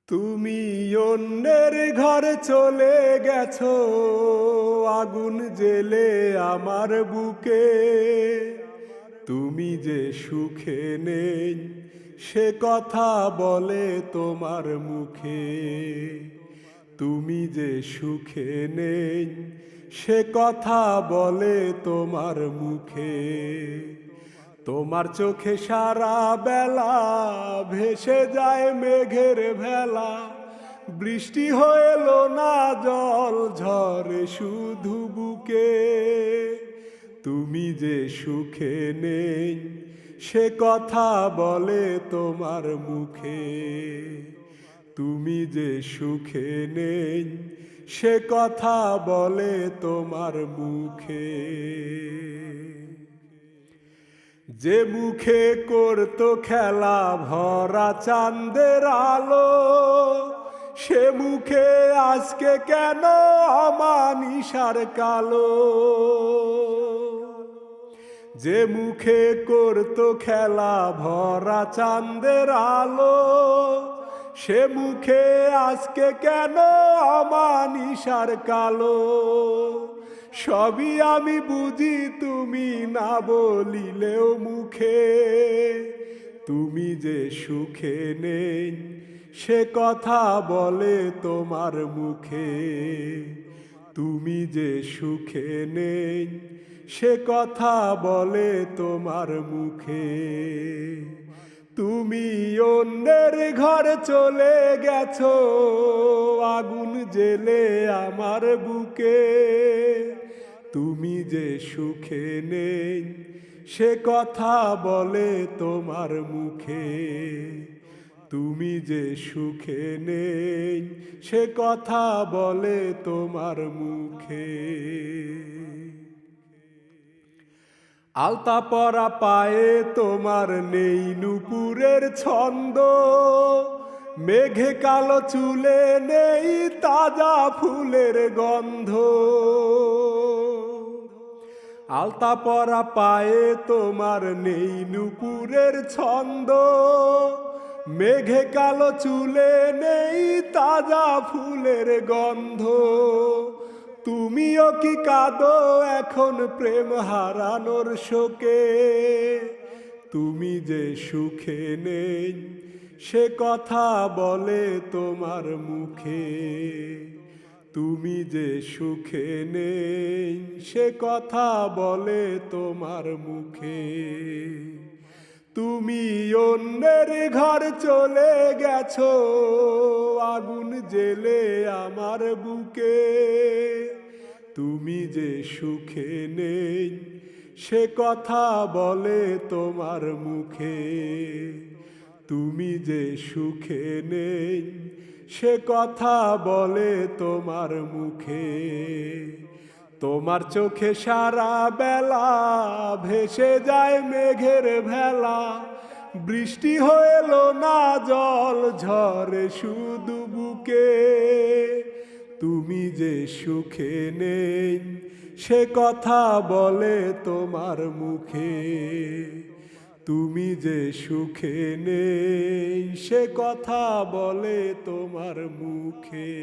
তুমি অন্যের ঘরে চলে গেছো, আগুন জ্বেলে আমার বুকে। তুমি যে সুখে নেই সে কথা বলে তোমার মুখে। তুমি যে সুখে নেই সে কথা বলে তোমার মুখে। তোমার চোখে সারা বেলা ভেসে যায় মেঘের ভেলা। বৃষ্টি হলো না, জল ঝরে শুধু বুকে। তুমি যে সুখে নেই সে কথা বলে তোমার মুখে। তুমি যে সুখে নেই সে কথা বলে তোমার মুখে। যে মুখে করতো খেলা ভরা চাঁদের আলো, সে মুখে আজকে কেন অমানিসার কালো। যে মুখে করতো খেলা ভরা চাঁদের আলো, সে মুখে আজকে কেন অমানিসার কালো। সবই আমি বুঝি তুমি না বলিলেও মুখে। তুমি যে সুখে নেই সে কথা বলে তোমার মুখে। তুমি যে সুখে নেই সে কথা বলে তোমার মুখে। তুমি অন্যের ঘরে চলে গেছো, আগুন জ্বেলে আমার বুকে। তুমি যে সুখে নেই সে কথা বলে তোমার মুখে। তুমি যে সুখে নেই সে কথা বলে তোমার মুখে। আলতা পরা পায়ে তোমার নেই নুপুরের ছন্দ, মেঘে কালো চুলে নেই তাজা ফুলের গন্ধ। আলতা পরা পায়ে তোমার নেই নুপুরের ছন্দ, মেঘে কালো চুলে নেই তাজা ফুলের গন্ধ। তুমিও কি কাঁদো এখন প্রেম হারানোর শোকে। তুমি যে সুখে নেই সে কথা বলে তোমার মুখে। তুমি যে সুখে নেই সে কথা বলে তোমার মুখে। তুমি অন্যের ঘর চলে গেছো, আগুন জ্বেলে আমার বুকে। তুমি যে সুখে নেই সে কথা বলে তোমার মুখে। তুমি যে সুখে নেই সে কথা বলে তোমার মুখে। তোমার চোখে সারা বেলা ভেসে যায় মেঘের ভেলা। বৃষ্টি হলো না, জল ঝরে শুধু বুকে। তুমি যে সুখে নেই সে কথা বলে তোমার মুখে। তুমি যে সুখে নেই সে কথা বলে তোমার মুখে।